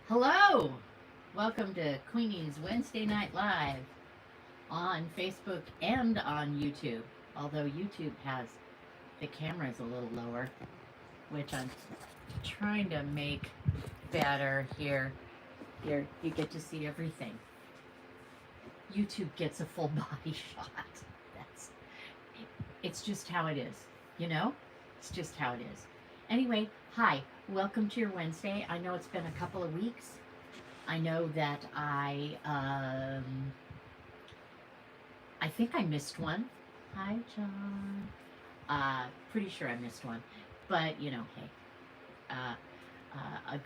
Hello! Welcome to Queenie's Wednesday Night Live on Facebook and on YouTube. Although YouTube has the cameras a little lower, which I'm trying to make better here. Here, you get to see everything. YouTube gets a full body shot. That's it's just how it is, you know? It's just how it is. Anyway, hi. Welcome to your Wednesday. I know it's been a couple of weeks. I know that I think I missed one. Hi, John. Pretty sure I missed one, but hey, uh, a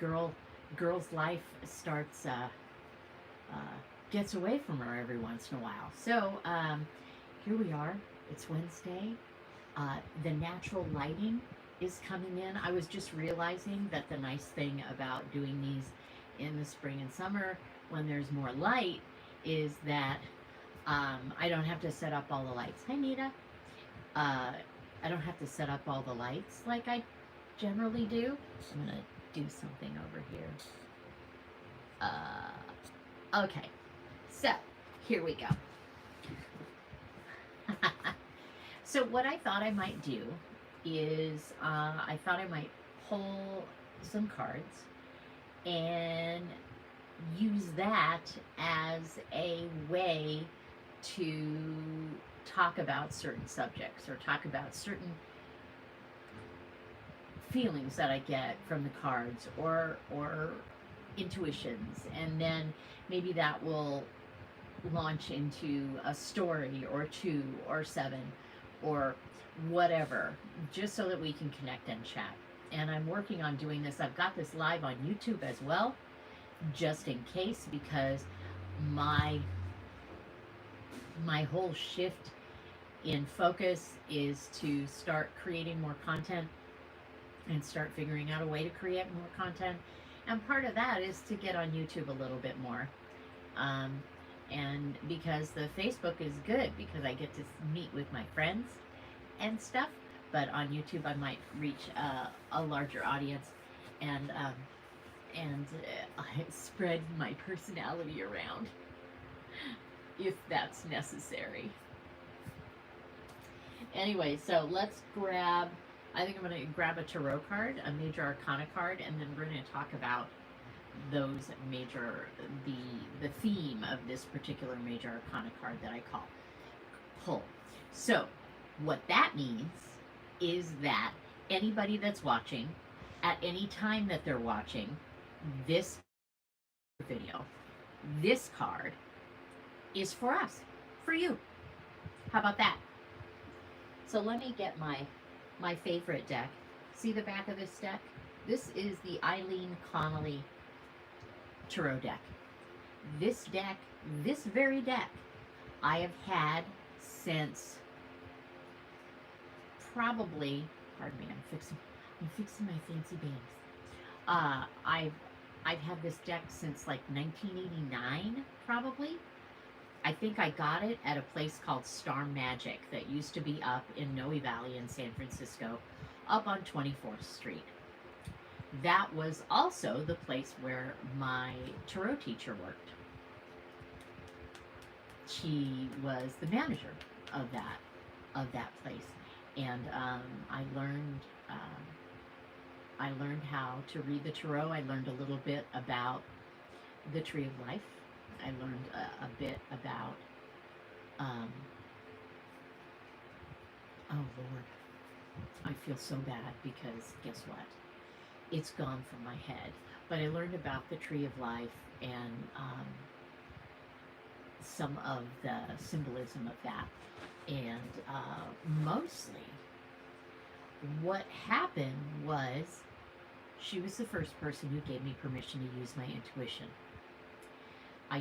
girl's life starts uh, gets away from her every once in a while. So here we are. It's Wednesday. The natural lighting is coming in. I was just realizing that the nice thing about doing these in the spring and summer when there's more light is that I don't have to set up all the lights. Hi, Nita. I don't have to set up all the lights like I generally do. I'm going to do something over here. Okay. So, here we go. So what I thought I might do is I thought I might pull some cards and use that as a way to talk about certain subjects or talk about certain feelings that I get from the cards or intuitions, and then maybe that will launch into a story or two or seven or whatever, just so that we can connect and chat. And I'm working on doing this. I've got this live on YouTube as well, just in case, because my whole shift in focus is to start creating more content and start figuring out a way to create more content. And part of that is to get on YouTube a little bit more. And because the Facebook is good because I get to meet with my friends and stuff, but on YouTube I might reach a larger audience and spread my personality around if that's necessary. Anyway, so let's grab, I think I'm going to grab a tarot card, a major arcana card, and then we're going to talk about those major, the theme of this particular major arcana card that I call pull. So what that means is that anybody that's watching, at any time that they're watching this video, this card is for us, for you. How about that? So let me get my favorite deck. See the back of this deck? This is the Eileen Connolly Tarot deck. This deck, this very deck, I have had since probably, pardon me, I'm fixing my fancy bangs. I've had this deck since like 1989, probably. I think I got it at a place called Star Magic that used to be up in Noe Valley in San Francisco, up on 24th Street. That was also the place where my tarot teacher worked. She was the manager of that place, and I learned how to read the tarot. I learned a little bit about the Tree of Life. I learned a bit about, oh Lord, I feel so bad because guess what? It's gone from my head. But I learned about the Tree of Life and some of the symbolism of that. And mostly what happened was she was the first person who gave me permission to use my intuition. I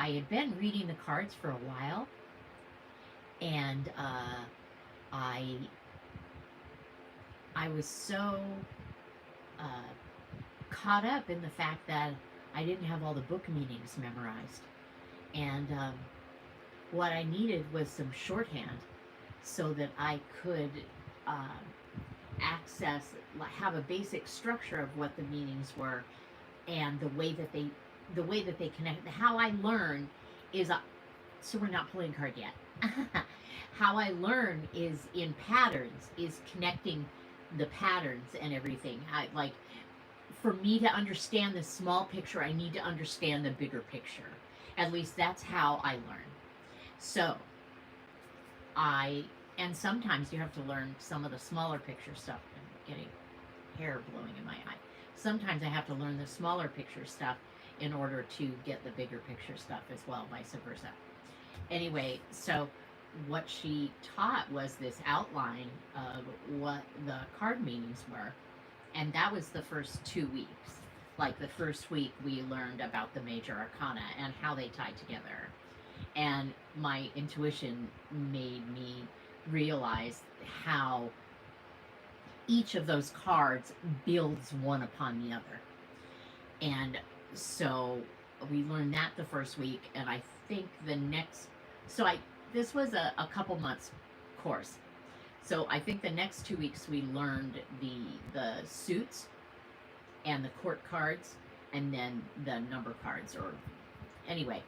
had been reading the cards for a while, and I was so caught up in the fact that I didn't have all the book meanings memorized, and what I needed was some shorthand so that I could access, have a basic structure of what the meanings were and the way that they connect. How I learn is so we're not pulling a card yet. How I learn is in patterns, is connecting the patterns and everything. I like, for me to understand the small picture, I need to understand the bigger picture. At least that's how I learn. So I and sometimes you have to learn some of the smaller picture stuff. I'm getting hair blowing in my eye. Sometimes I have to learn the smaller picture stuff in order to get the bigger picture stuff as well, vice versa. Anyway, so what she taught was this outline of what the card meanings were, and that was the first 2 weeks. Like the first week, we learned about the major arcana and how they tie together. And my intuition made me realize how each of those cards builds one upon the other. And so we learned that the first week, and I think the next, so I, this was a couple months course. So I think the next 2 weeks we learned the suits and the court cards, and then the number cards. Or anyway,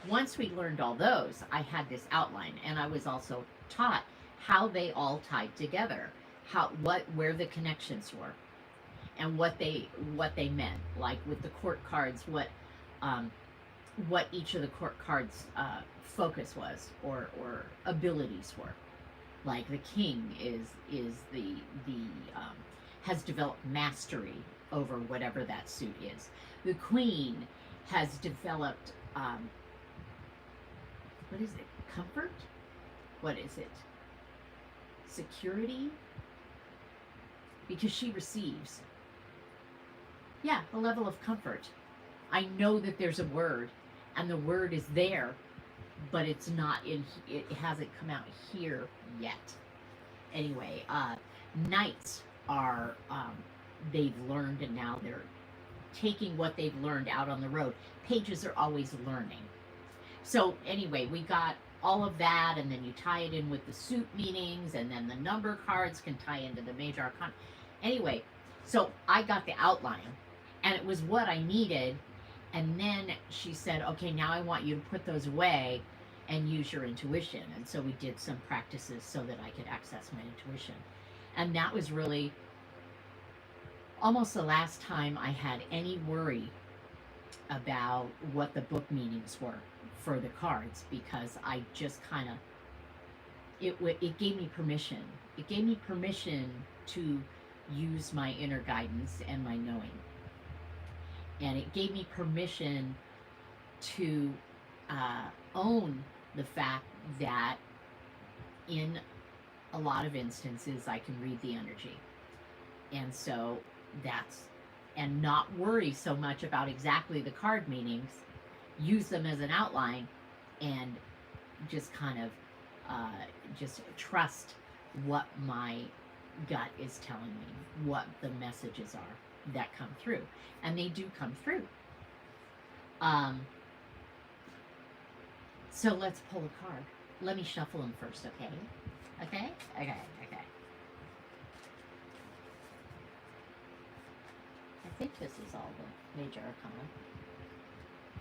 once we learned all those, I had this outline, and I was also taught how they all tied together, where the connections were, and what they meant. Like with the court cards, what each of the court cards focus was, or abilities were. Like the king is the has developed mastery over whatever that suit is. The queen has developed what is it? Comfort? What is it? Security? Because she receives. Yeah, a level of comfort. I know that there's a word, and the word is there, but it's not in. It hasn't come out here yet. Anyway, knights are. They've learned, and now they're taking what they've learned out on the road. Pages are always learning. So anyway, we got all of that, and then you tie it in with the suit meanings, and then the number cards can tie into the major arcana. Anyway, so I got the outline, and it was what I needed. And then she said, okay, now I want you to put those away and use your intuition. And so we did some practices so that I could access my intuition. And that was really almost the last time I had any worry about what the book meanings were for the cards, because I just kind of, it gave me permission. It gave me permission to use my inner guidance and my knowing. And it gave me permission to own the fact that in a lot of instances I can read the energy. And so and not worry so much about exactly the card meanings, use them as an outline, and just kind of just trust what my gut is telling me, what the messages are that come through. And they do come through. So let's pull a card. Let me shuffle them first, okay? Okay? Okay. I think this is all the major arcana.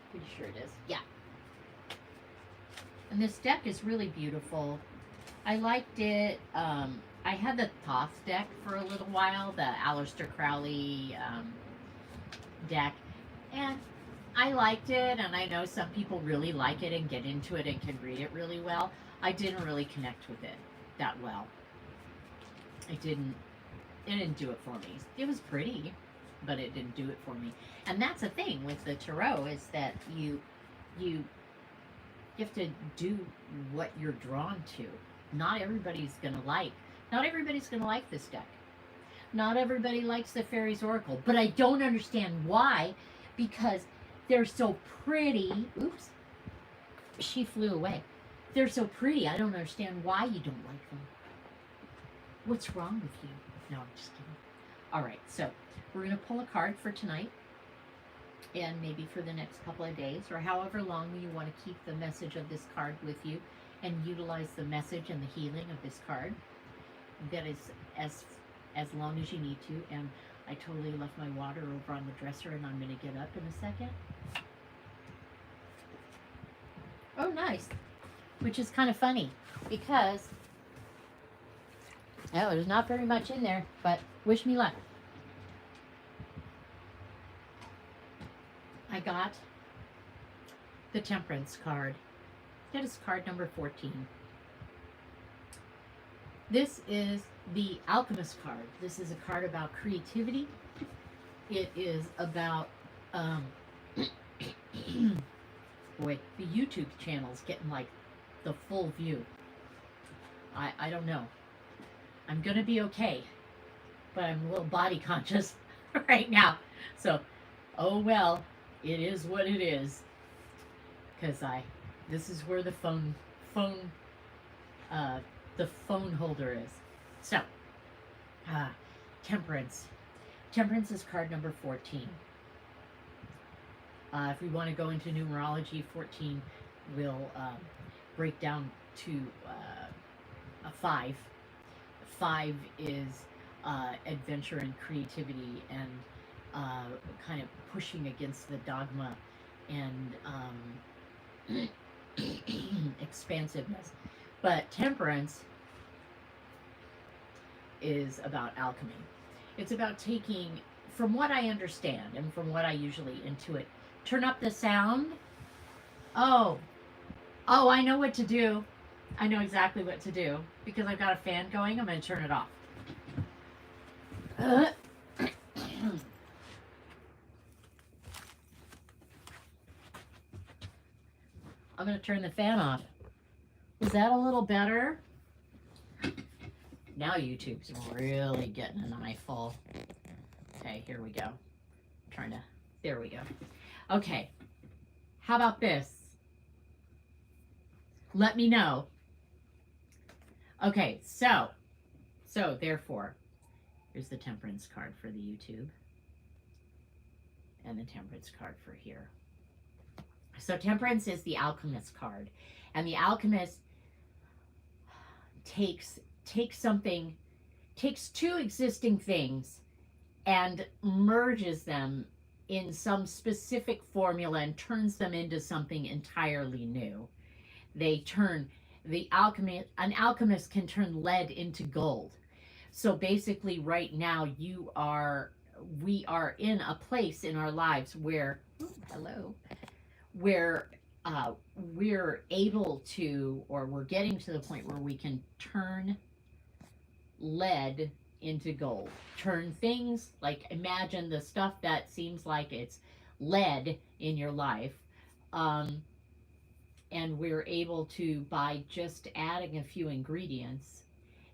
Pretty sure it is. Yeah. And this deck is really beautiful. I liked it. I had the Thoth deck for a little while, the Aleister Crowley deck, and I liked it, and I know some people really like it and get into it and can read it really well. I didn't really connect with it that well. It didn't do it for me. It was pretty, but it didn't do it for me. And that's the thing with the tarot, is that you have to do what you're drawn to. Not everybody's gonna like this deck. Not everybody likes the Fairies Oracle, but I don't understand why, because they're so pretty. Oops, she flew away. They're so pretty. I don't understand why you don't like them. What's wrong with you? No, I'm just kidding. All right, so we're going to pull a card for tonight, and maybe for the next couple of days, or however long you want to keep the message of this card with you and utilize the message and the healing of this card. That is as long as you need to. And I I totally left my water over on the dresser and I'm going to get up in a second. Oh, nice. Which is kind of funny because, oh, there's not very much in there, but wish me luck. I got the Temperance card. That is card number 14. This is the Alchemist card. This is a card about creativity. It is about, boy, the YouTube channel's getting like the full view. I don't know. I'm going to be okay, but I'm a little body conscious right now. So, oh well, it is what it is. Because this is where the phone holder is. So, Temperance. Temperance is card number 14. If we want to go into numerology, 14 will break down to a 5. 5 is adventure and creativity and kind of pushing against the dogma and expansiveness. But Temperance is about alchemy. It's about taking, from what I understand and from what I usually intuit, turn up the sound. Oh, I know what to do. I know exactly what to do because I've got a fan going. I'm going to turn it off. I'm going to turn the fan off. Is that a little better? Now YouTube's really getting an eyeful. Okay, here we go. There we go. Okay, how about this? Let me know. Okay, so therefore, here's the Temperance card for the YouTube and the Temperance card for here. So Temperance is the Alchemist card, and the Alchemist takes two existing things and merges them in some specific formula and turns them into something entirely new. An alchemist can turn lead into gold. So basically right now we are in a place in our lives where, where we're able to, or we're getting to the point where we can turn lead into gold. Turn things, like imagine the stuff that seems like it's lead in your life, and we're able to, by just adding a few ingredients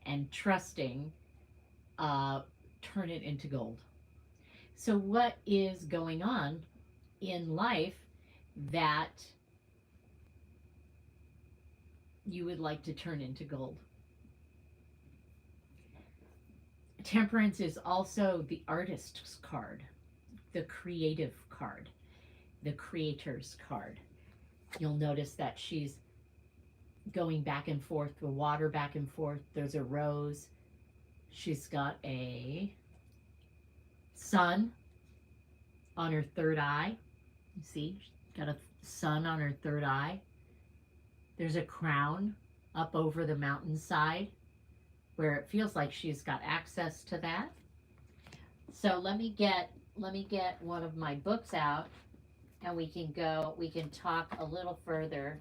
and trusting, turn it into gold. So what is going on in life that you would like to turn into gold? Temperance is also the artist's card, the creative card, the creator's card. You'll notice that she's going back and forth, the water back and forth. There's a rose. She's got a sun on her third eye. You see, she's got a sun on her third eye. There's a crown up over the mountainside where it feels like she's got access to that. So let me get one of my books out and we can talk a little further.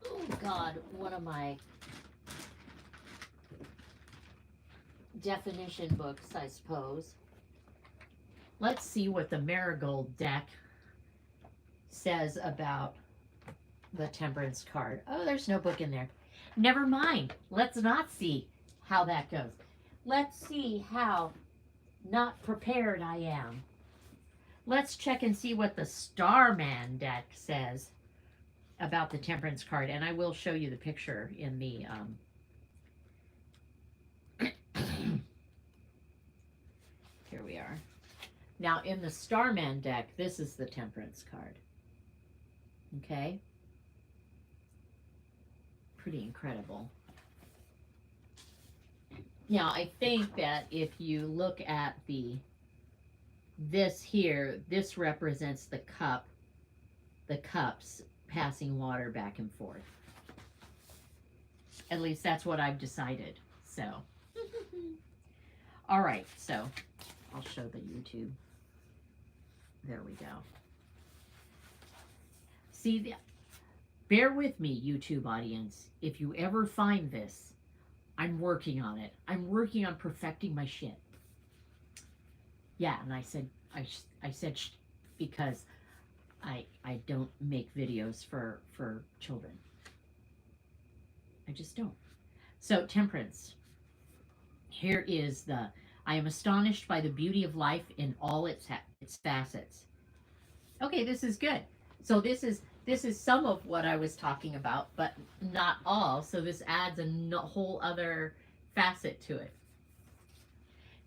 Oh God, one of my definition books, I suppose. Let's see what the Marigold deck says about the Temperance card. Oh, there's no book in there. Never mind. Let's not see how that goes. Let's see how not prepared I am. Let's check and see what the Starman deck says about the Temperance card, and I will show you the picture in the here we are. Now in the Starman deck, this is the Temperance card. Okay? Pretty incredible. Now I think that if you look at the This here, this represents the cup, the cups passing water back and forth. At least that's what I've decided. So, all right. So, I'll show the YouTube. There we go. See, bear with me, YouTube audience. If you ever find this, I'm working on it. I'm working on perfecting my shit. Yeah, and I said because I don't make videos for children. I just don't. So temperance. Here is the I am astonished by the beauty of life in all its facets. Okay, this is good. So this is some of what I was talking about, but not all. So this adds a whole other facet to it.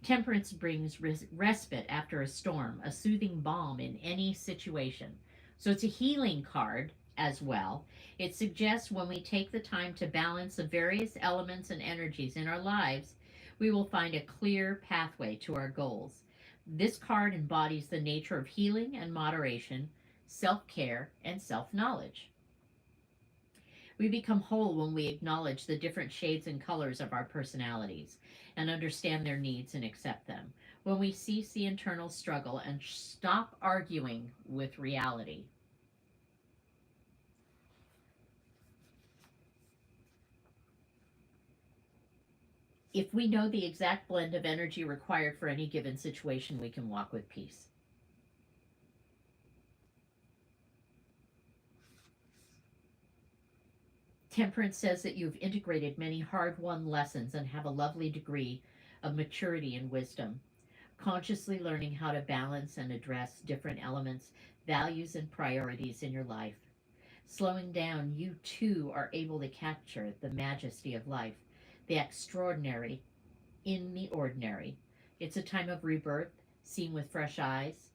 Temperance brings respite after a storm, a soothing balm in any situation. So it's a healing card as well. It suggests when we take the time to balance the various elements and energies in our lives, we will find a clear pathway to our goals. This card embodies the nature of healing and moderation, self care, and self knowledge. We become whole when we acknowledge the different shades and colors of our personalities and understand their needs and accept them. When we cease the internal struggle and stop arguing with reality. If we know the exact blend of energy required for any given situation, we can walk with peace. Temperance says that you've integrated many hard-won lessons and have a lovely degree of maturity and wisdom, consciously learning how to balance and address different elements, values, and priorities in your life. Slowing down, you too are able to capture the majesty of life, the extraordinary in the ordinary. It's a time of rebirth, seen with fresh eyes.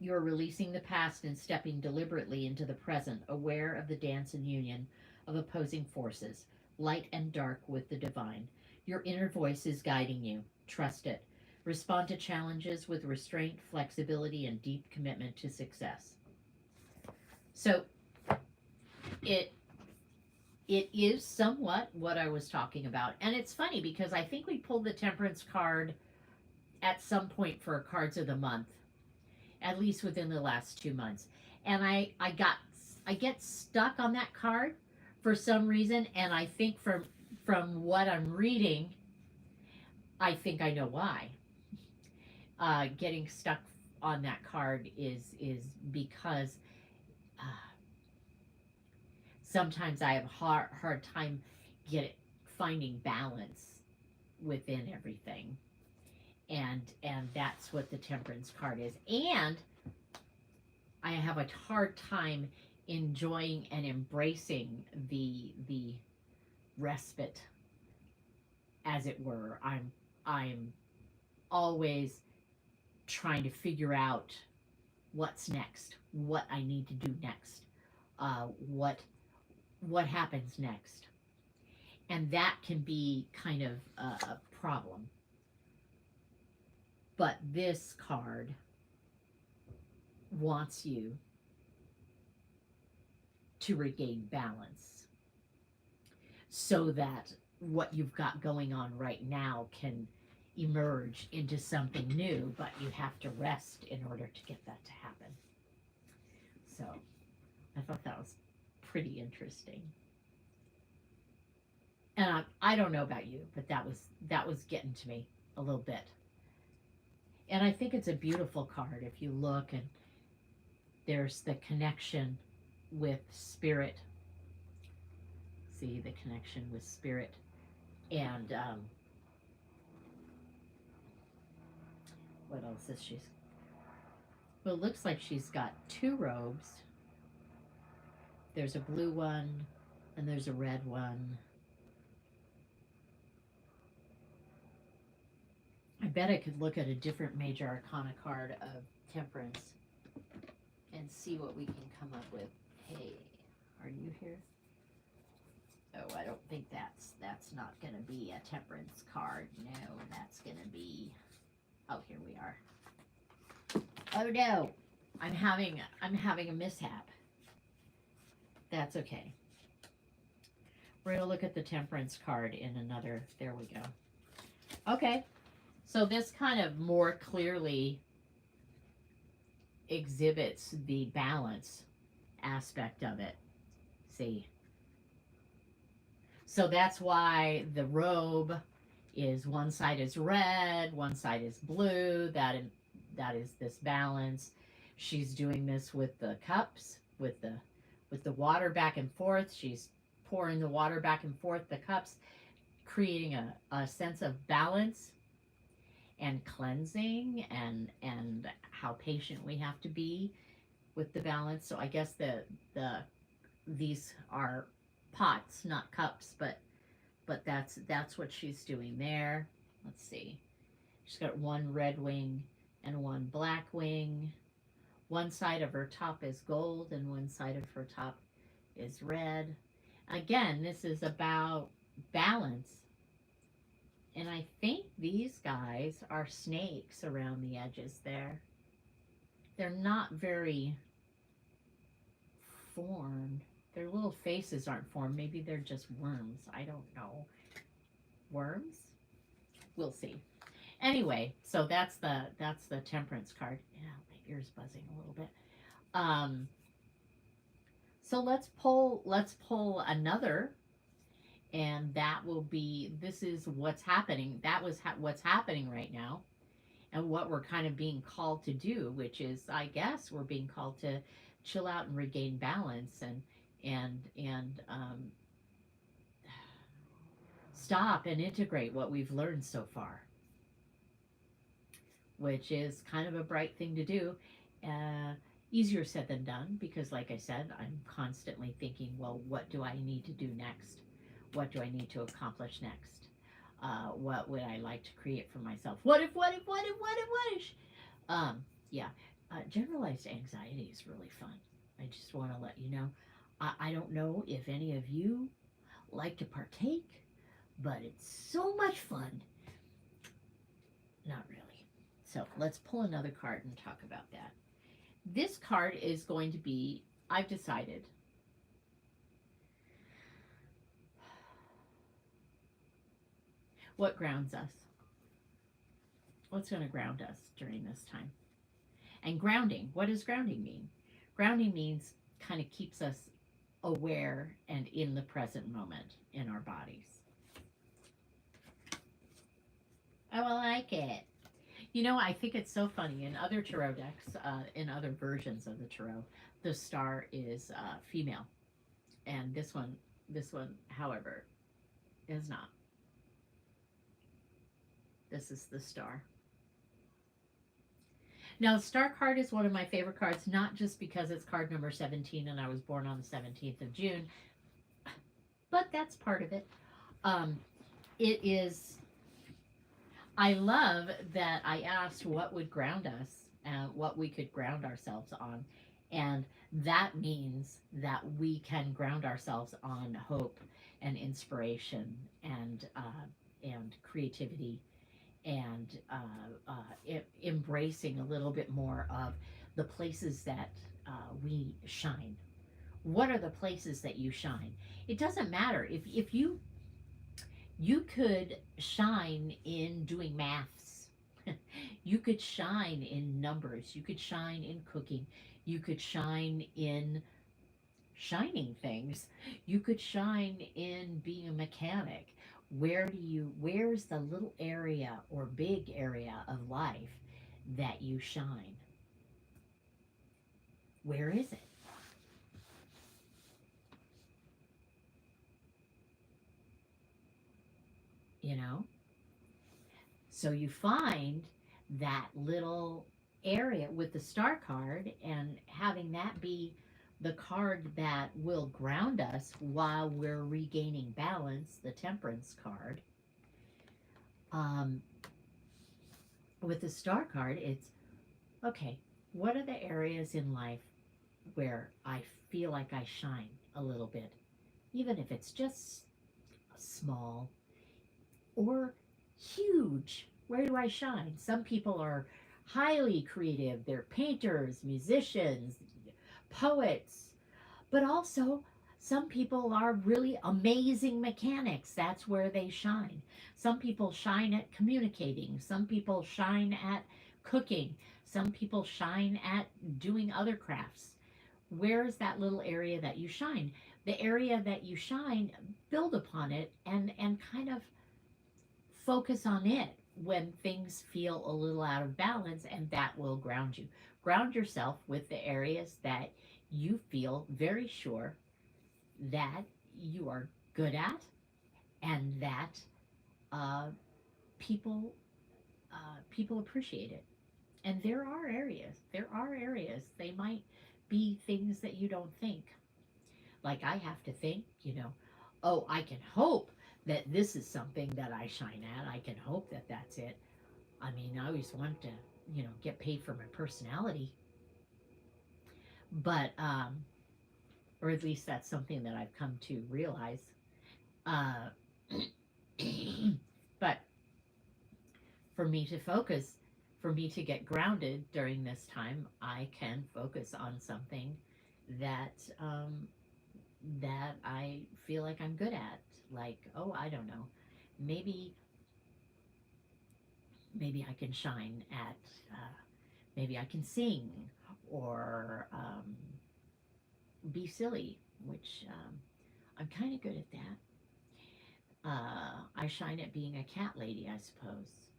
You're releasing the past and stepping deliberately into the present, aware of the dance and union of opposing forces, light and dark with the divine. Your inner voice is guiding you. Trust it. Respond to challenges with restraint, flexibility, and deep commitment to success. So it is somewhat what I was talking about. And it's funny because I think we pulled the temperance card at some point for cards of the month, at least within the last 2 months. And I get stuck on that card for some reason, and I think from what I'm reading, I think I know why. Getting stuck on that card is because uh, sometimes I have hard time finding balance within everything, and that's what the temperance card is. And I have a hard time enjoying and embracing the respite, as it were. I'm always trying to figure out what's next, what I need to do next, what happens next, and that can be kind of a problem. But this card wants you to regain balance so that what you've got going on right now can emerge into something new, but you have to rest in order to get that to happen. So I thought that was pretty interesting. And I don't know about you, but that was getting to me a little bit. And I think it's a beautiful card if you look, and there's the connection with spirit. See the connection with spirit. And what else is she? Well, it looks like she's got 2 robes. There's a blue one and there's a red one. I bet I could look at a different major arcana card of temperance and see what we can come up with. Hey, are you here? Oh, I don't think that's not going to be a temperance card. No, that's going to be, oh, Oh no, I'm having a mishap. That's okay. We're gonna look at the Temperance card in another. There we go. Okay, so this kind of more clearly exhibits the balance aspect of it. See, so that's why the robe is one side is red, one side is blue. That is this balance. She's doing this with the cups, with the water back and forth. She's pouring the water back and forth, the cups, creating a sense of balance and cleansing and how patient we have to be with the balance. So I guess the these are pots, not cups, but that's what she's doing there. Let's see. She's got one red wing and one black wing. One side of her top is gold and one side of her top is red. Again, this is about balance. And I think these guys are snakes around the edges there. They're not very formed. Their little faces aren't formed. Maybe they're just worms. I don't know. Worms? We'll see. Anyway, so that's the Temperance card. Yeah, my ear's buzzing a little bit. Um, so let's pull another, and that will be, this is what's happening. That was what's happening right now, and what we're kind of being called to do, which is, I guess, we're being called to chill out and regain balance and stop and integrate what we've learned so far, which is kind of a bright thing to do. Uh, Easier said than done because, like I said, I'm constantly thinking, well, what do I need to do next? What do I need to accomplish next? What would I like to create for myself? What if? Yeah, generalized anxiety is really fun. I just want to let you know. I don't know if any of you like to partake, but it's so much fun. Not really. So let's pull another card and talk about that. This card is going to be, I've decided, what grounds us. What's going to ground us during this time? And grounding, what does grounding mean? Grounding means kind of keeps us aware and in the present moment in our bodies. I will like it. You know, I think it's so funny. In other tarot decks, in other versions of the tarot, the star is female, and this one, however, is not. This is the star. Now, the star card is one of my favorite cards, not just because it's card number 17 and I was born on the 17th of June, but that's part of it. It is, I love that I asked what would ground us and what we could ground ourselves on. And that means that we can ground ourselves on hope and inspiration and creativity and embracing a little bit more of the places that we shine. What are the places that you shine? It doesn't matter if you could shine in doing maths. You could shine in numbers. You could shine in cooking. You could shine in shining things. You could shine in being a mechanic. Where's the little area or big area of life that you shine? Where is it? You know? So you find that little area with the star card and having that be the card that will ground us while we're regaining balance, the Temperance card. Um, with the star card, it's okay, what are the areas in life where I feel like I shine a little bit, even if it's just small or huge? Where do I shine? Some people are highly creative. They're painters, musicians, poets, but also some people are really amazing mechanics. That's where they shine. Some people shine at communicating, some people shine at cooking, some people shine at doing other crafts. Where is that little area that you shine? The area that you shine, build upon it, and kind of focus on it when things feel a little out of balance, and that will ground you. Ground yourself with the areas that you feel very sure that you are good at, and that uh, people people appreciate it. And there are areas they might be things that you don't think. Like I have to think, oh, I can hope that this is something that I shine at. I can hope that that's it. I mean, I always want to, get paid for my personality, but or at least that's something that I've come to realize. Uh, but for me to focus, for me to get grounded during this time, I can focus on something that that I feel like I'm good at. Like, oh, I don't know, maybe maybe I can shine at, maybe I can sing or be silly, which I'm kind of good at that. I shine at being a cat lady, I suppose.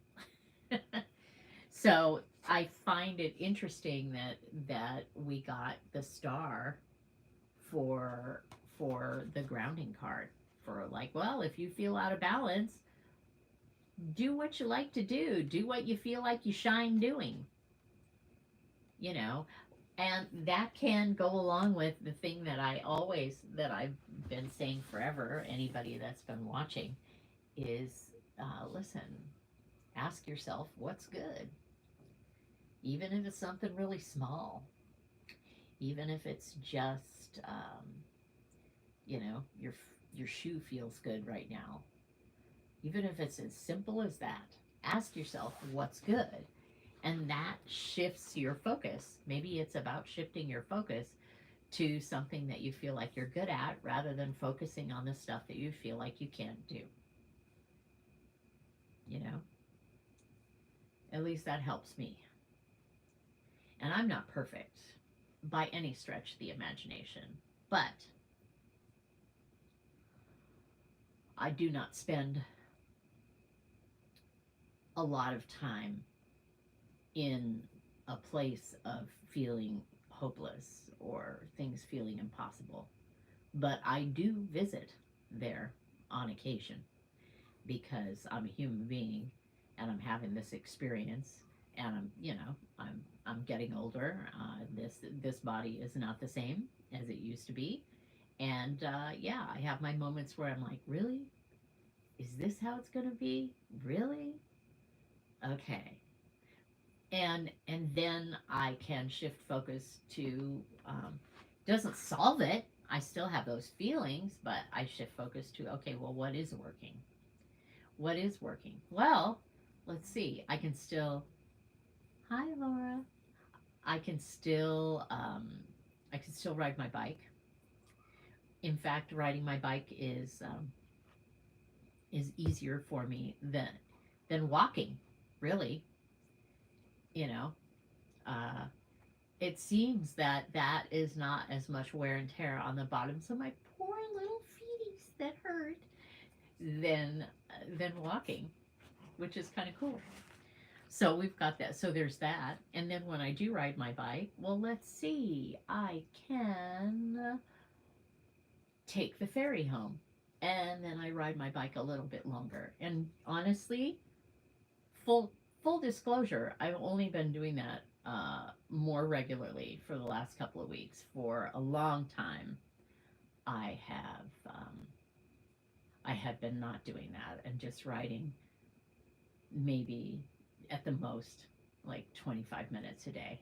So I find it interesting that we got the star for for the grounding card, for like, well, if you feel out of balance, do what you like to do. Do what you feel like you shine doing, you know. And that can go along with the thing that I've been saying forever. Anybody that's been watching is, listen, ask yourself what's good, even if it's something really small, even if it's just, your shoe feels good right now, even if it's as simple as that. Ask yourself what's good, and that shifts your focus. Maybe it's about shifting your focus to something that you feel like you're good at, rather than focusing on the stuff that you feel like you can't do. You know, at least that helps me. And I'm not perfect by any stretch of the imagination, but I do not spend a lot of time in a place of feeling hopeless or things feeling impossible. But I do visit there on occasion, because I'm a human being and I'm having this experience, and I'm getting older. This body is not the same as it used to be, and yeah, I have my moments where I'm like, really, is this how it's gonna be? Really? Okay. And then I can shift focus to, doesn't solve it. I still have those feelings, but I shift focus to, okay, well, what is working? What is working? Well, let's see. Hi, Laura. I can still, I can still ride my bike. In fact, riding my bike is easier for me than walking. Really, you know. Uh, it seems that that is not as much wear and tear on the bottoms of my poor little feeties that hurt than walking, which is kind of cool. So we've got that. So there's that. And then when I do ride my bike, well, let's see. I can take the ferry home, and then I ride my bike a little bit longer. And honestly, full full disclosure, I've only been doing that more regularly for the last couple of weeks. For a long time, I have I had been not doing that and just riding maybe at the most like 25 minutes a day.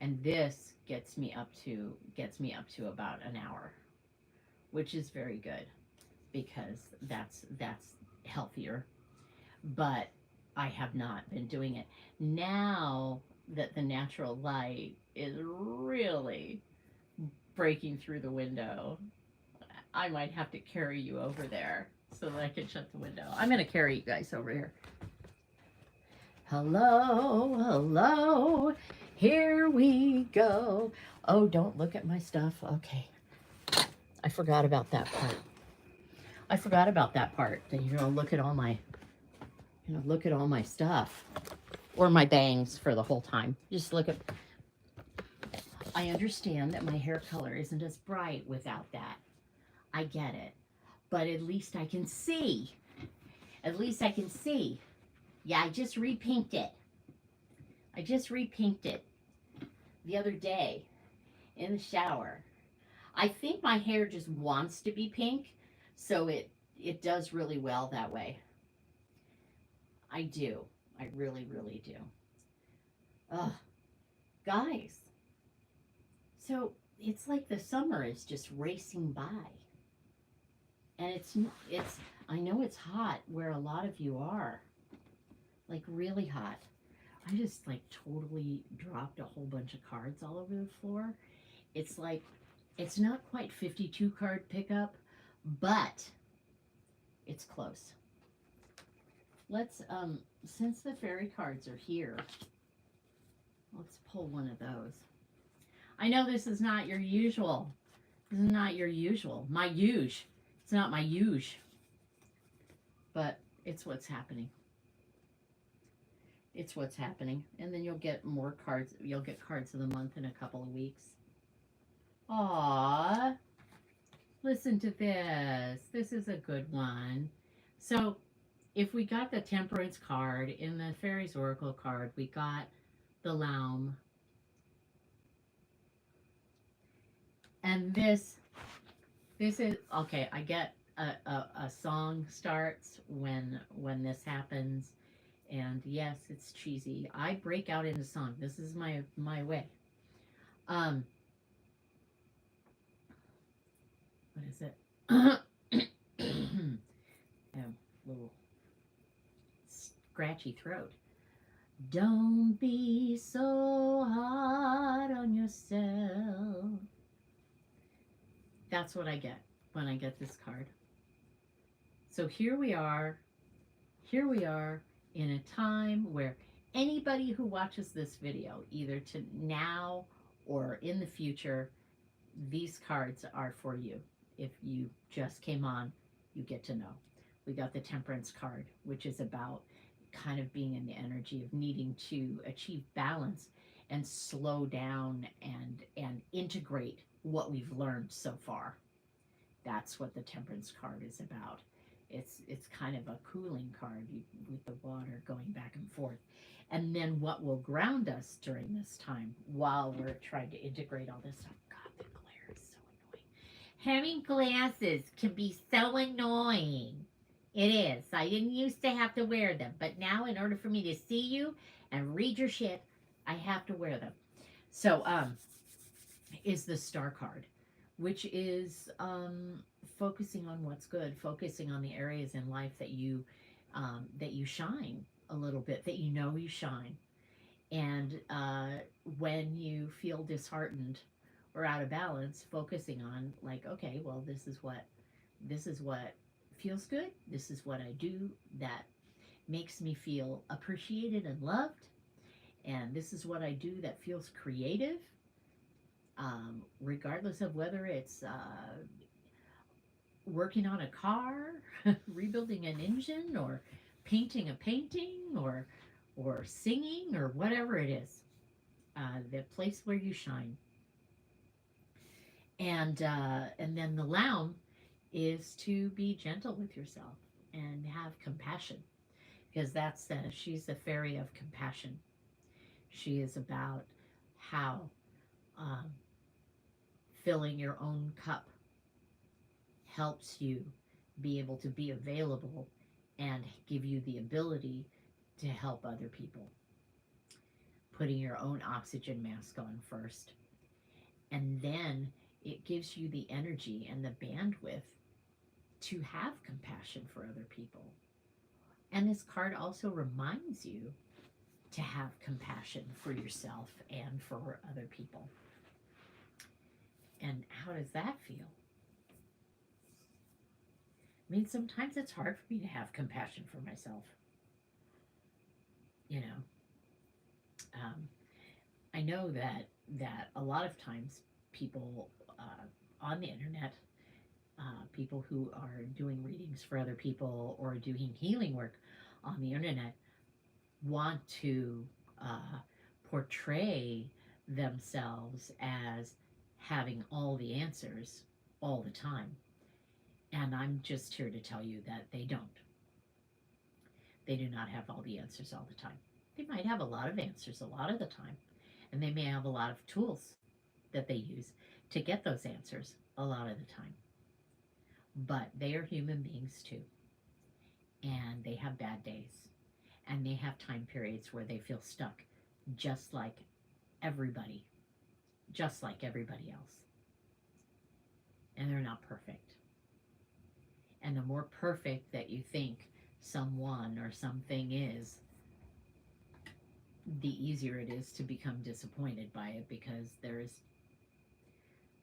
And this gets me up to about an hour, which is very good, because that's healthier. But I have not been doing it. Now that the natural light is really breaking through the window. I might have to carry you over there so that I can shut the window. I'm going to carry you guys over here. Hello, hello. Here we go. Oh, don't look at my stuff. Okay. I forgot about that part. I forgot about that part. That you're gonna look at all my, look at all my stuff, or my bangs for the whole time. Just look at. I understand that my hair color isn't as bright without that. I get it, but at least I can see. At least I can see. Yeah, I just repinked it. I just repinked it the other day in the shower. I think my hair just wants to be pink, so it does really well that way. I do. I really, really do. Ugh, guys. So it's like the summer is just racing by. And it's I know it's hot where a lot of you are. Like really hot. I just like totally dropped a whole bunch of cards all over the floor. It's like it's not quite 52 card pickup, but it's close. Let's since the fairy cards are here, let's pull one of those. I know this is not your usual. This is not your usual. My usual. It's not my usual. But it's what's happening. It's what's happening. And then you'll get more cards. You'll get cards of the month in a couple of weeks. Aww. Listen to this. This is a good one. So if we got the Temperance card in the Fairies Oracle card, we got the Laum. And this is, okay, I get a song starts when this happens. And yes, it's cheesy. I break out into song. This is my way. What is it? I have a little scratchy throat. Don't be so hard on yourself. That's what I get when I get this card. So here we are in a time where anybody who watches this video, either to now or in the future, these cards are for you. If you just came on, you get to know. We got the Temperance card, which is about kind of being in the energy of needing to achieve balance and slow down and integrate what we've learned so far. That's what the Temperance card is about. It's kind of a cooling card with the water going back and forth. And then what will ground us during this time while we're trying to integrate all this stuff. God, the glare is so annoying. Having glasses can be so annoying. It is. I didn't used to have to wear them, but now in order for me to see you and read your shit, I have to wear them. So, is the Star card, which is focusing on what's good, focusing on the areas in life that you shine a little bit, that you know you shine. And when you feel disheartened or out of balance, focusing on like, okay, well, this is what feels good. This is what I do that makes me feel appreciated and loved. And this is what I do that feels creative, regardless of whether it's working on a car, rebuilding an engine, or painting a painting, or singing, or whatever it is. The place where you shine. And then the Laum is to be gentle with yourself and have compassion, because she's the fairy of compassion. She is about how filling your own cup helps you be able to be available and give you the ability to help other people. Putting your own oxygen mask on first. And then it gives you the energy and the bandwidth to have compassion for other people. And this card also reminds you to have compassion for yourself and for other people. And how does that feel? I mean, sometimes it's hard for me to have compassion for myself. You know, um, I know that a lot of times people on the internet, people who are doing readings for other people or doing healing work on the internet, want to uh, portray themselves as having all the answers all the time. And I'm just here to tell you that they don't. They do not have all the answers all the time. They might have a lot of answers a lot of the time, and they may have a lot of tools that they use to get those answers a lot of the time. But they are human beings too, and they have bad days, and they have time periods where they feel stuck, just like everybody, just like everybody else. And they're not perfect. And the more perfect that you think someone or something is, the easier it is to become disappointed by it, because there is,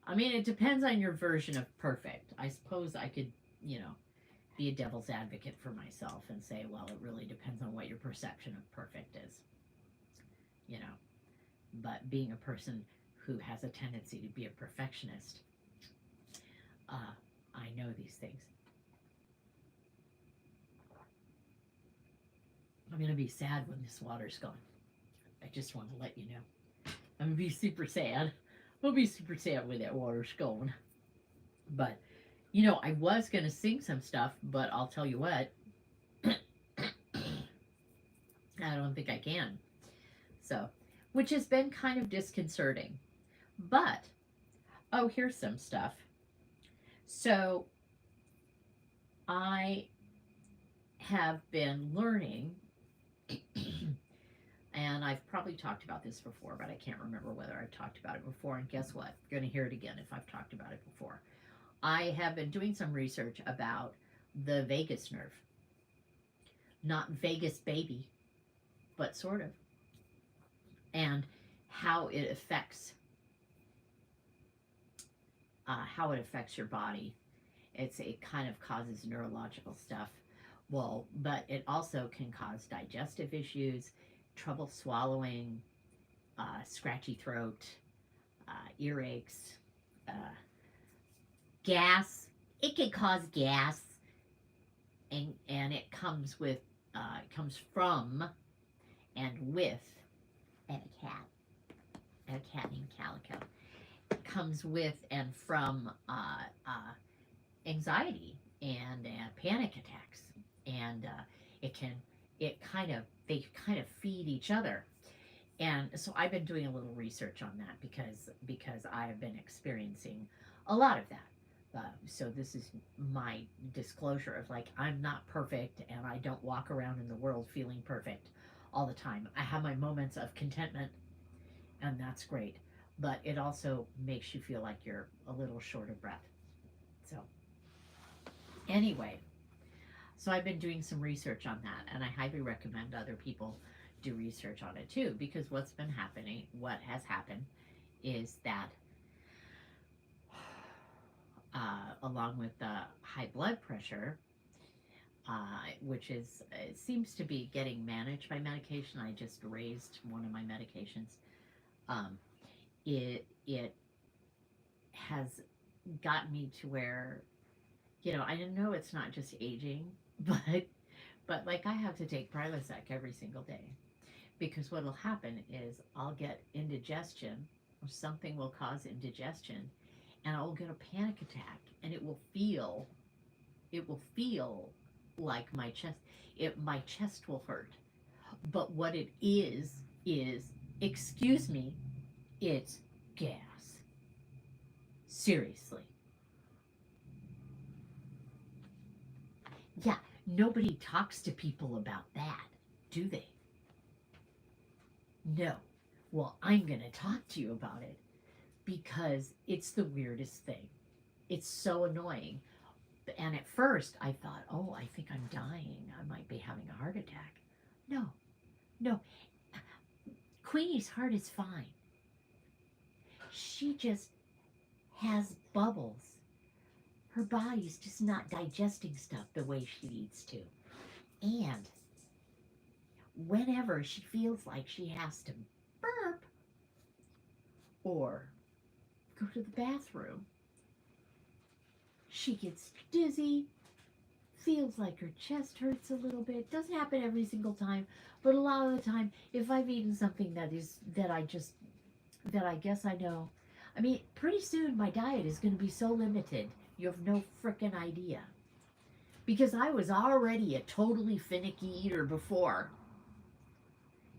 I mean, it depends on your version of perfect. I suppose I could, you know, be a devil's advocate for myself and say, well, it really depends on what your perception of perfect is, you know. But being a person who has a tendency to be a perfectionist, I know these things. I'm going to be sad when this water's gone. I just want to let you know. I'm going to be super sad. I'll be super sad when that water's gone. But, you know, I was going to sing some stuff, but I'll tell you what, I don't think I can. So, which has been kind of disconcerting. But, oh, here's some stuff. So, I have been learning, and I've probably talked about this before, but I can't remember whether I've talked about it before. And guess what? You're going to hear it again if I've talked about it before. I have been doing some research about the vagus nerve. Not Vegas baby, but sort of. And how it affects your body. It kind of causes neurological stuff. Well, but it also can cause digestive issues, trouble swallowing, scratchy throat, earaches, uh, gas. It can cause gas, and it comes with, it comes from and with, and a cat named Calico. It comes with and from anxiety and panic attacks, and they kind of feed each other. And so I've been doing a little research on that because I have been experiencing a lot of that. So this is my disclosure of, like, I'm not perfect, and I don't walk around in the world feeling perfect all the time. I have my moments of contentment, and that's great. But it also makes you feel like you're a little short of breath. So anyway, so I've been doing some research on that, and I highly recommend other people do research on it too, because what has happened is that along with the high blood pressure, which is, it seems to be getting managed by medication. I just raised one of my medications. It has gotten me to where, you know, I know it's not just aging, but like, I have to take Prilosec every single day, because what will happen is I'll get indigestion, or something will cause indigestion, and I'll get a panic attack, and it will feel like my chest will hurt. But what it is, excuse me, it's gas. Seriously. Yeah, nobody talks to people about that, do they? No. Well, I'm going to talk to you about it, because it's the weirdest thing. It's so annoying. And at first I thought, oh, I think I'm dying. I might be having a heart attack. No, no. Queenie's heart is fine. She just has bubbles. Her body's just not digesting stuff the way she needs to. And whenever she feels like she has to burp or go to the bathroom, she gets dizzy, feels like her chest hurts a little bit. Doesn't happen every single time, but a lot of the time, if I've eaten something that I guess I know. I mean, pretty soon my diet is going to be so limited, you have no frickin' idea. Because I was already a totally finicky eater before.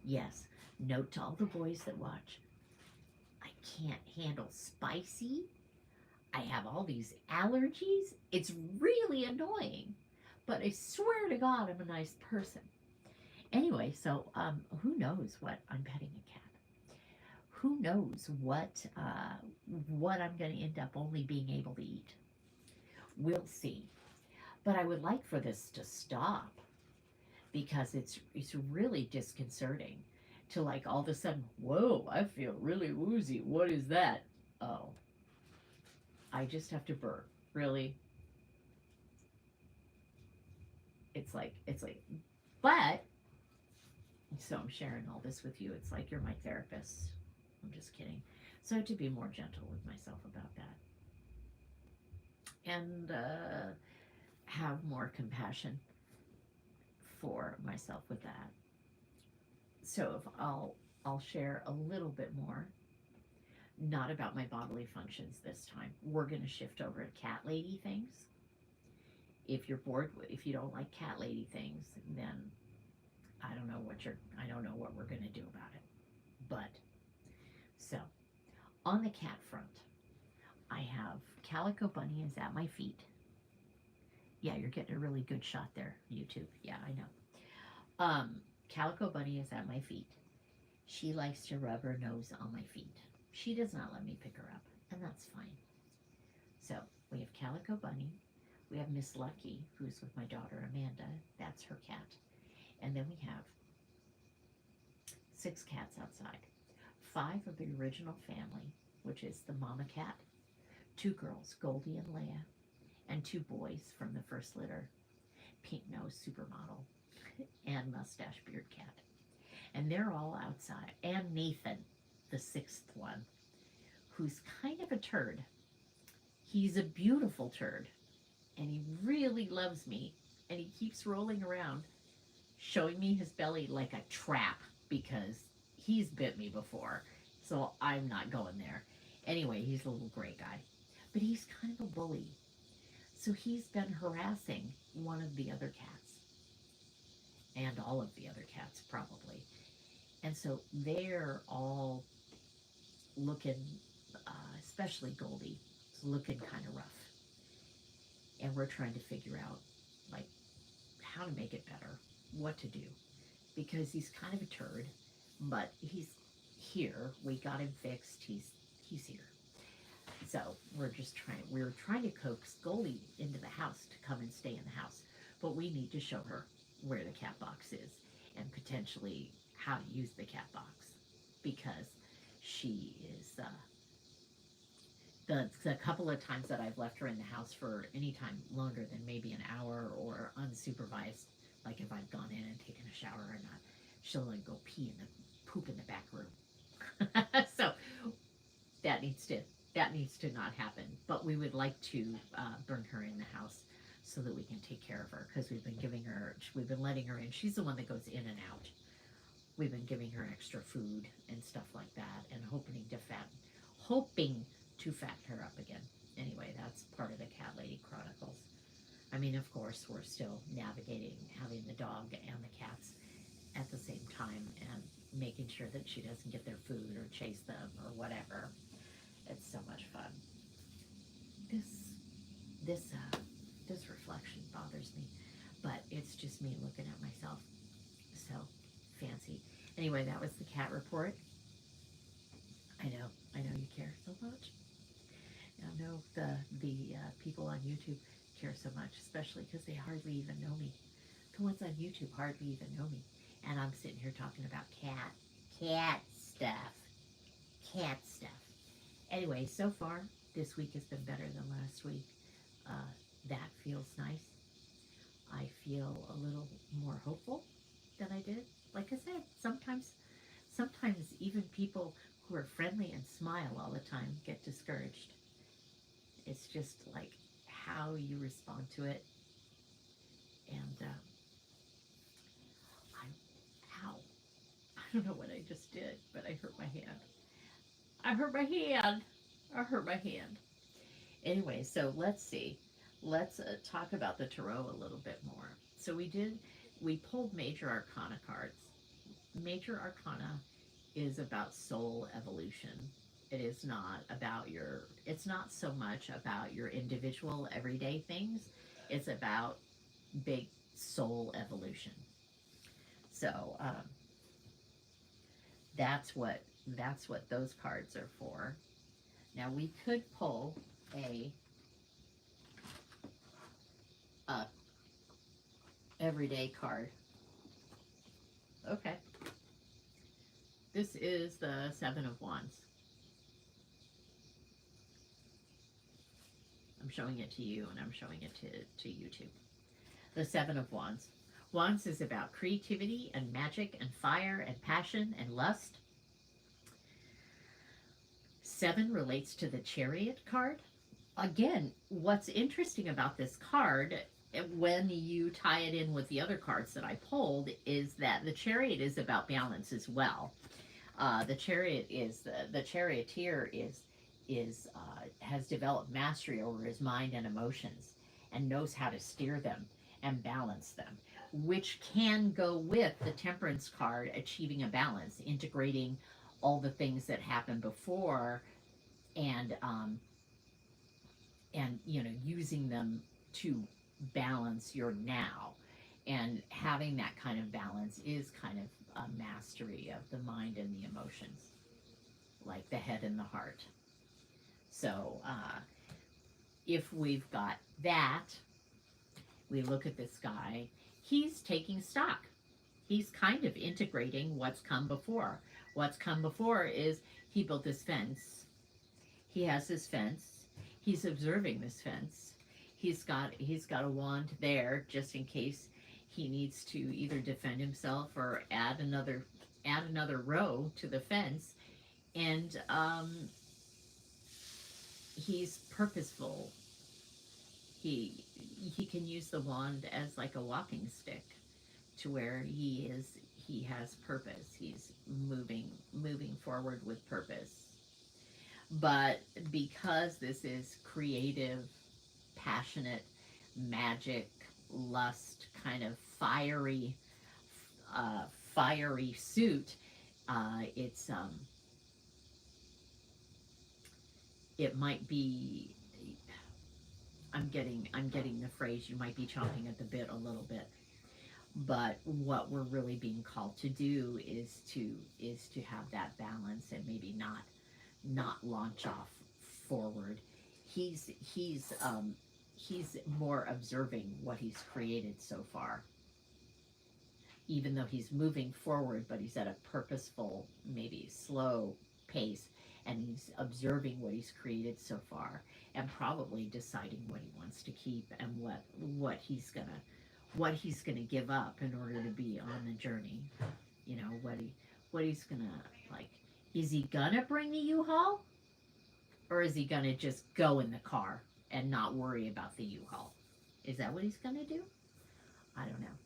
Yes, note to all the boys that watch, I can't handle spicy. I have all these allergies. It's really annoying. But I swear to God, I'm a nice person. Anyway, so who knows what I'm petting a cat? Who knows what I'm going to end up only being able to eat? We'll see. But I would like for this to stop because it's really disconcerting to like all of a sudden, whoa, I feel really woozy. What is that? Oh, I just have to burp. Really? It's like, but so I'm sharing all this with you. It's like you're my therapist. I'm just kidding. So I have to be more gentle with myself about that and have more compassion for myself with that. So if I'll share a little bit more, not about my bodily functions this time. We're going to shift over to cat lady things. If you're bored, if you don't like cat lady things, then I don't know what we're going to do about it. But so on the cat front, I have Calico Bunny is at my feet. Yeah, you're getting a really good shot there, YouTube. Yeah, I know. Calico Bunny is at my feet. She likes to rub her nose on my feet. She does not let me pick her up, and that's fine. So we have Calico Bunny. We have Miss Lucky, who's with my daughter Amanda. That's her cat. And then we have 6 cats outside. 5 of the original family, which is the mama cat, 2 girls, Goldie and Leia, and 2 boys from the first litter, Pink Nose Supermodel and Mustache Beard Cat. And they're all outside. And Nathan, the 6th one, who's kind of a turd. He's a beautiful turd. And he really loves me. And he keeps rolling around, showing me his belly like a trap because he's bit me before. So I'm not going there. Anyway, he's a little gray guy. But he's kind of a bully. So he's been harassing one of the other cats. And all of the other cats, probably. And so they're all looking, especially Goldie, is looking kind of rough. And we're trying to figure out, like, how to make it better, what to do. Because he's kind of a turd, but he's here. We got him fixed. He's here. So we're trying to coax Goldie into the house to come and stay in the house. But we need to show her where the cat box is and potentially how to use the cat box because she is the couple of times that I've left her in the house for any time longer than maybe an hour or unsupervised, like if I've gone in and taken a shower or not, she'll like go poop in the back room. So that needs to not happen. But we would like to bring her in the house so that we can take care of her because we've been letting her in. She's the one that goes in and out. We've been giving her extra food and stuff like that and hoping to fatten her up again. Anyway, that's part of the Cat Lady Chronicles. I mean, of course, we're still navigating having the dog and the cats at the same time and making sure that she doesn't get their food or chase them or whatever. It's so much fun. This reflection bothers me, but it's just me looking at myself. So fancy. Anyway, that was the cat report. I know you care so much. I know the people on YouTube care so much, especially because they hardly even know me. The ones on YouTube hardly even know me, and I'm sitting here talking about cats. stuff. Cat stuff. Anyway, so far, this week has been better than last week. That feels nice. I feel a little more hopeful than I did. Like I said, sometimes even people who are friendly and smile all the time get discouraged. It's just like how you respond to it. And ow, I don't know what I just did, but I hurt my hand. I hurt my hand. I hurt my hand. Anyway, so let's see. Let's talk about the tarot a little bit more. So we pulled major arcana cards. Major arcana is about soul evolution. It is not about it's not so much about your individual everyday things. It's about big soul evolution. So that's what those cards are for. Now we could pull a everyday card. Okay. This is the Seven of Wands. I'm showing it to you and I'm showing it to YouTube. The Seven of Wands. Wands is about creativity and magic and fire and passion and lust. Seven relates to the Chariot card. Again, what's interesting about this card, when you tie it in with the other cards that I pulled, is that the Chariot is about balance as well. The charioteer has developed mastery over his mind and emotions and knows how to steer them and balance them, which can go with the Temperance card, achieving a balance, integrating all the things that happened before, and using them to balance your now. And having that kind of balance is kind of a mastery of the mind and the emotions, like the head and the heart. So if we've got that, we look at this guy, he's taking stock. He's kind of integrating what's come before. What's come before is he built this fence. He has his fence. He's observing this fence. He's got a wand there just in case he needs to either defend himself or add another row to the fence. And he's purposeful. He can use the wand as like a walking stick, to where he has purpose. He's moving forward with purpose. But because this is creative, passionate, magic, lust, kind of fiery suit, it might be, I'm getting the phrase, you might be chomping at the bit a little bit. But what we're really being called to do is to have that balance and maybe not launch off forward. He's more observing what he's created so far. Even though he's moving forward, but he's at a purposeful, maybe slow pace, and he's observing what he's created so far, and probably deciding what he wants to keep and what he's gonna give up in order to be on the journey. You know, what he's gonna, like. Is he gonna bring the U-Haul, or is he gonna just go in the car and not worry about the U-Haul? Is that what he's gonna do? I don't know.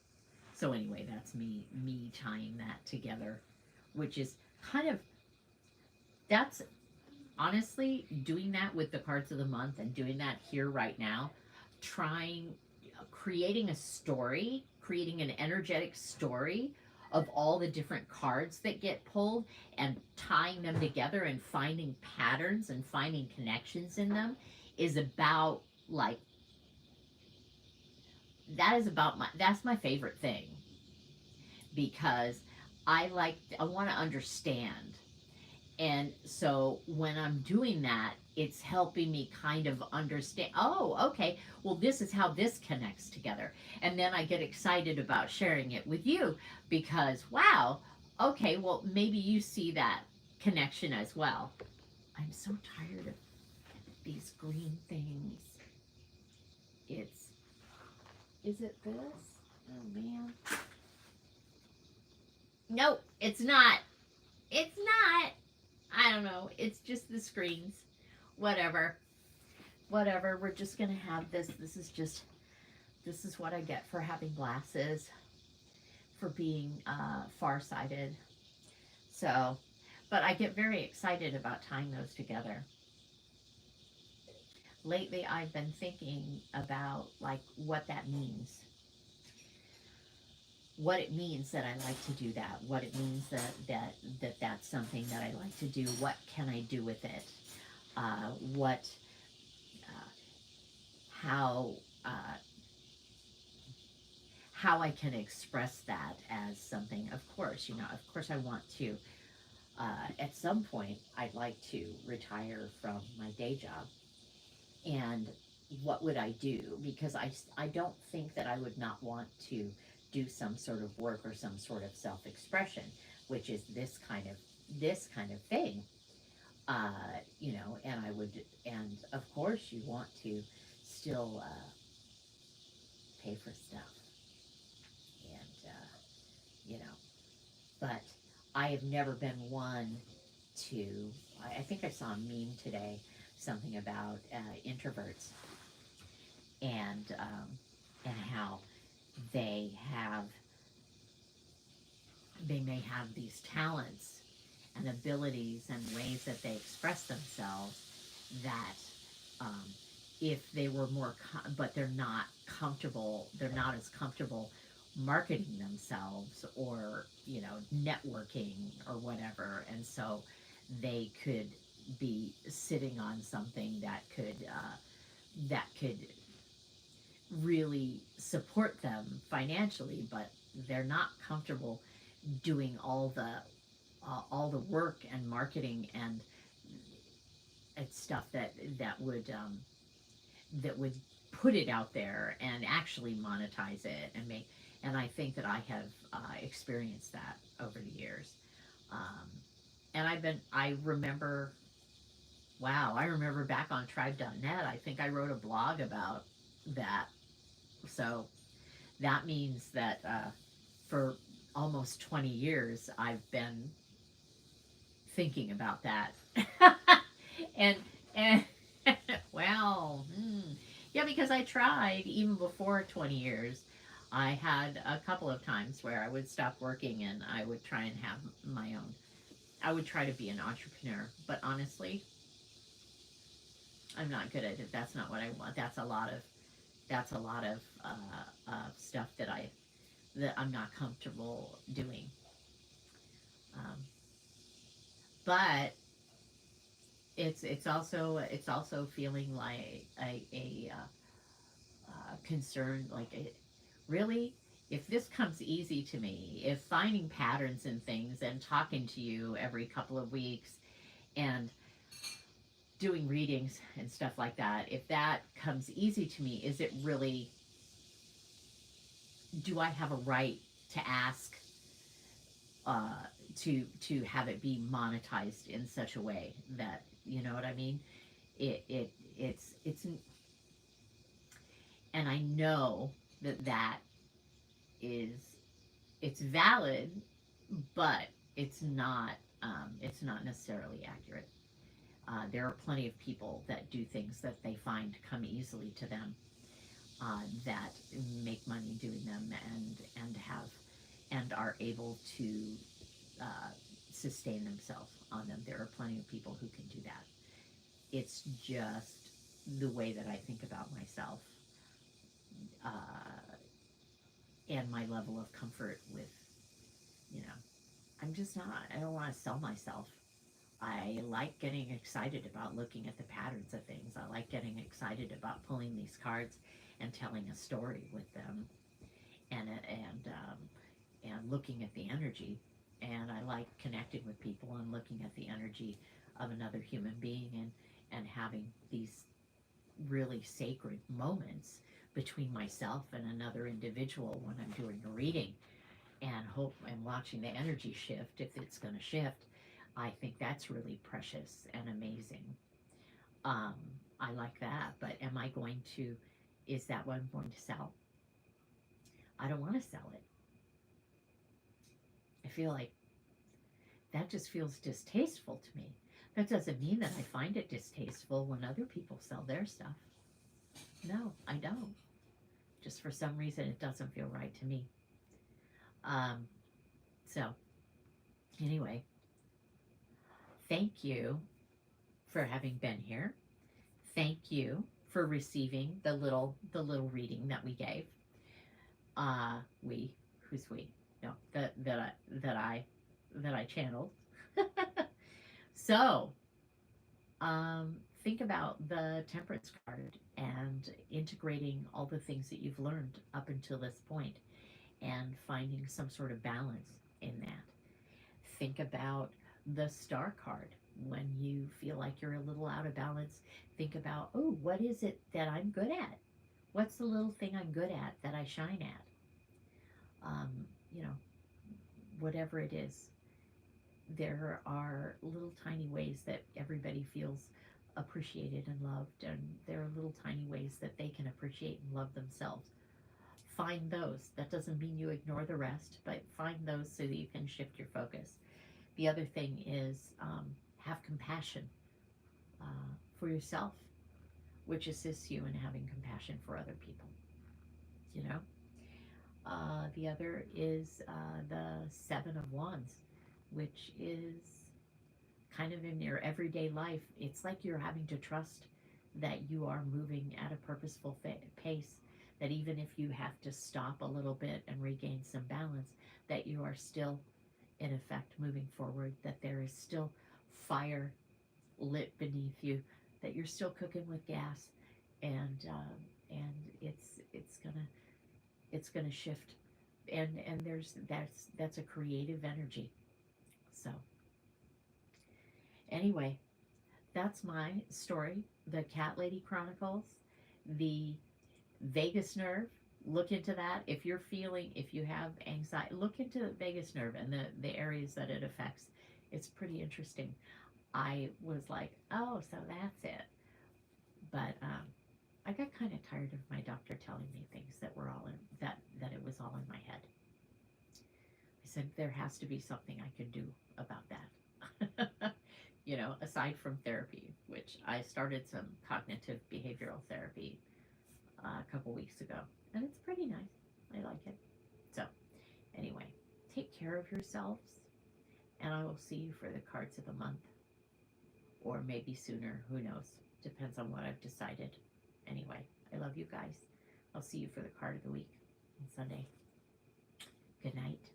So anyway, that's me tying that together, which is that's honestly doing that with the cards of the month and doing that here right now, creating a story, creating an energetic story of all the different cards that get pulled and tying them together and finding patterns and finding connections in them is about, like, that's my favorite thing, because I want to understand. And so when I'm doing that, it's helping me kind of understand, oh, okay, well, this is how this connects together. And then I get excited about sharing it with you because, wow, okay, well, maybe you see that connection as well. I'm so tired of these green things. It's, is it this? Oh man. Nope, it's not. It's not. I don't know. It's just the screens. Whatever. Whatever. We're just gonna have this. This is what I get for having glasses, for being farsighted. So, but I get very excited about tying those together. Lately, I've been thinking about like what that means, what it means that I like to do that, what it means that's something that I like to do. What can I do with it? What, uh, how, uh, how I can express that as something. Of course, of course, I want to. At some point, I'd like to retire from my day job. And what would I do? Because I don't think that I would not want to do some sort of work or some sort of self-expression, which is this kind of thing. And I would, and of course, you want to still pay for stuff, and you know, but I have never been one to. I think I saw a meme today, something about introverts, and how they have they may have these talents and abilities and ways that they express themselves that, um, if they were but they're not as comfortable marketing themselves, or networking or whatever, and so they could be sitting on something that could really support them financially, but they're not comfortable doing all the work and marketing and stuff that would put it out there and actually monetize it and make. And I think that I have experienced that over the years. Um, and I remember, wow, I remember back on tribe.net, I think I wrote a blog about that. So that means that for almost 20 years, I've been thinking about that. and and well, yeah, because I tried even before 20 years. I had a couple of times where I would stop working and I would try and have my own. I would try to be an entrepreneur, but honestly, I'm not good at it. That's not what I want. That's a lot of stuff that I'm not comfortable doing. Um, but it's also feeling like concern, like really, if this comes easy to me, if finding patterns in things and talking to you every couple of weeks and doing readings and stuff like that, if that comes easy to me, is it really, do I have a right to ask, uh, to have it be monetized in such a way that, you know what I mean? It's and I know that is, it's valid, but it's not necessarily accurate. There are plenty of people that do things that they find come easily to them, that make money doing them, and are able to uh, sustain themselves on them. There are plenty of people who can do that. It's just the way that I think about myself, uh, and my level of comfort with, you know, I'm just not, I don't want to sell myself. I like getting excited about looking at the patterns of things. I like getting excited about pulling these cards and telling a story with them, and looking at the energy. And I like connecting with people and looking at the energy of another human being, and having these really sacred moments between myself and another individual when I'm doing a reading, and hope and watching the energy shift if it's going to shift. I think that's really precious and amazing. Um, I like that, but am I going to, is that what I'm going to sell? I don't want to sell it. I feel like that just feels distasteful to me. That doesn't mean that I find it distasteful when other people sell their stuff. No, I don't. Just for some reason, it doesn't feel right to me. Um, so, anyway, thank you for having been here. Thank you for receiving the little reading that we gave. We, who's we? No, that I channeled. So, think about the temperance card and integrating all the things that you've learned up until this point and finding some sort of balance in that. Think about the star card. When you feel like you're a little out of balance, think about, oh, what is it that I'm good at? What's the little thing I'm good at that I shine at? You know, whatever it is, there are little tiny ways that everybody feels appreciated and loved, and there are little tiny ways that they can appreciate and love themselves. Find those. That doesn't mean you ignore the rest, but find those so that you can shift your focus. The other thing is have compassion for yourself, which assists you in having compassion for other people. You know, the other is the Seven of Wands, which is kind of in your everyday life. It's like you're having to trust that you are moving at a purposeful pace, that even if you have to stop a little bit and regain some balance, that you are still, in effect, moving forward, that there is still fire lit beneath you, that you're still cooking with gas, and it's gonna shift, and there's that's a creative energy. So anyway, that's my story. The Cat Lady Chronicles, the vagus nerve. Look into that. If you're feeling, if you have anxiety, look into the vagus nerve and the areas that it affects. It's pretty interesting. I was like, oh, so that's it. But I got kind of tired of my doctor telling me things that were all in that it was all in my head. I said there has to be something I can do about that. Aside from therapy, which I started some cognitive behavioral therapy a couple weeks ago, and it's pretty nice. I like it. So, anyway, take care of yourselves, and I will see you for the cards of the month, or maybe sooner. Who knows? Depends on what I've decided. Anyway, I love you guys. I'll see you for the card of the week on Sunday. Good night.